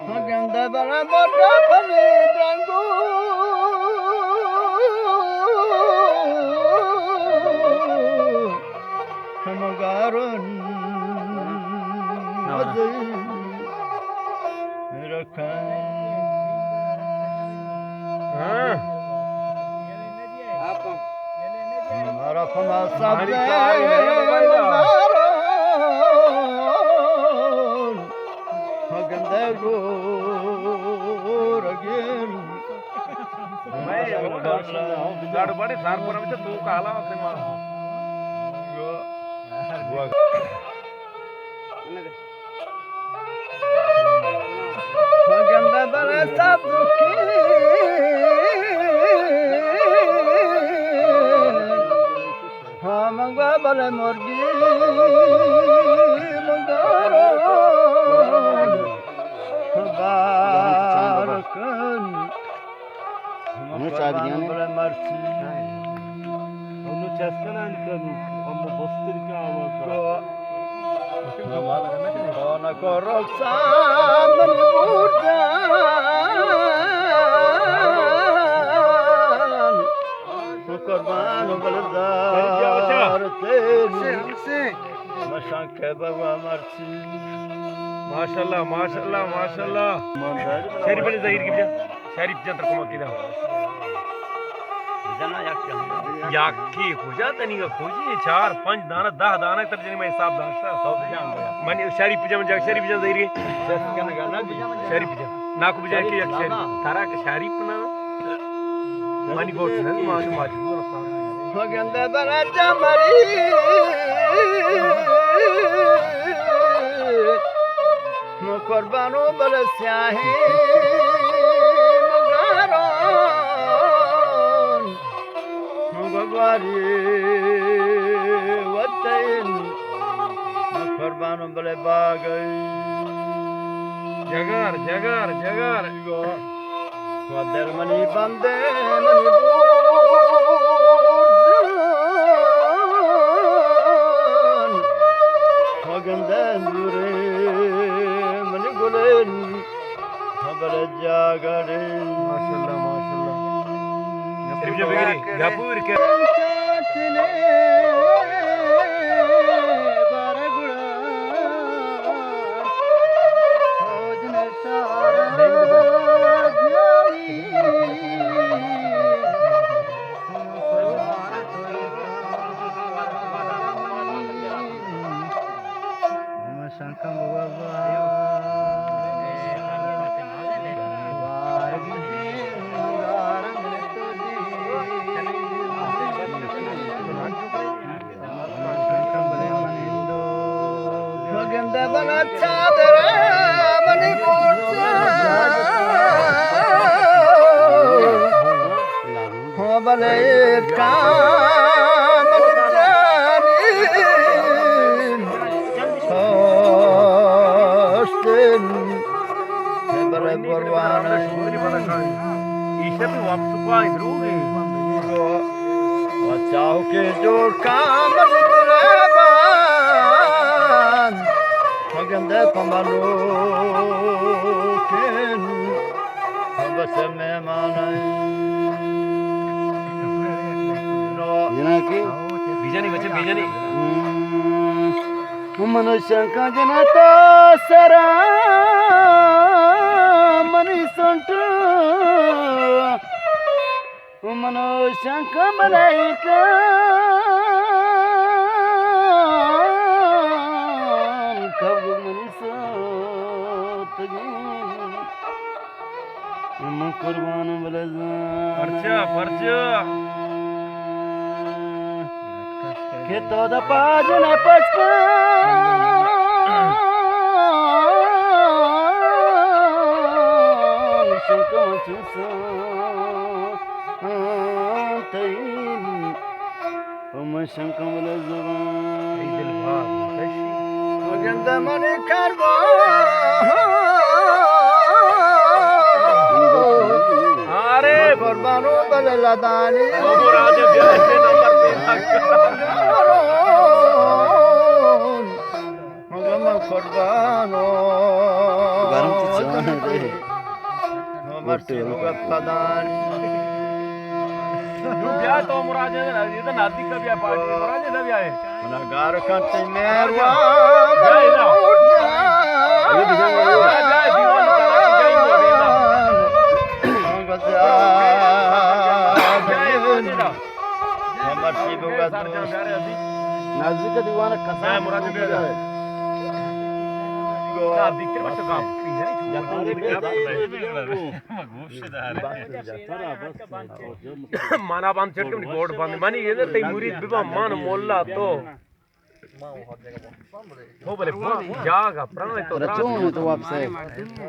Maganda bana borda pamidangu Hamagarun बड़े सारपुरा में तू काला अपने मां Maganda bana sabduki Hamangwa bale morgi Mangaro Barakan Onu çağırıyor ne? Bale marci onu çeskalan kanu ama bastır ka avaka Ona koroksan beni buradan Kurbanı balazar teni Maşan kebaba marci माशाल्लाह माशाल्लाह माशाल्लाह शरीफ ने जाहिर किया शरीफ जंतर को मकीदा याकी खोजा तनी का खोजी 4 5 दाना 10 दाना तर्जनी में हिसाब दाशा सब जान गया माने शरीफ जम जा शरीफ जन जाहिर Ses kana gana bi शरीफ जन नाकु बजा के एक शरीफ तारा के शरीफ ना मानी गोट ना माने माजू Maganda bana jamari Mo kurbano bale syahi Magaron Mo gagwari Watain Mo kurbano bale bagay जगर जगर जगर Swadar mani bande mani burjan Maganda dure mani gulen Habala jagare माशाल्लाह माशाल्लाह शरीफ जब बगैर गापूर के Satine baragura Hojne sara Maganda bana chadara mani purcha Ho bale kam jani Hostin bale parwana Isha भी वापस को आई द्रोगे बचाओ के जोर काम निकलेबान Maganda pamalo ken Bas memanay No Yana ki? बीजानी बच्चे बीजानी Manushyanka janata sara mani santu Manushyanka malaika Kavu mani satgi Kurban balazan पर्चा पर्चा Que toda página pasca Shanka chusa Tayin Om shanka wala عيد zaban الفاض تشي Maganda mani karba अरे Kurbanu balaladani बाबू राजे ब्याह से number पे कुर्बानो गरम तो चाहे रे मर्सी भगत पदानी ब्याह तो मुराद ये तो नादी का ब्याह पार्टी मुराद ये ब्याह है गुनाहगार कंते मेरवा ये भी जाएंगे मर्सी भगत नाजी का दीवाना कसा मुराद ब्याह है ना दिक्कत मत काम माना बांध चटके में गोड बांध मानी ये ते मुरीद बिबा मान मोल्ला तो हो बोले जागा प्राण तो रचो तो वापस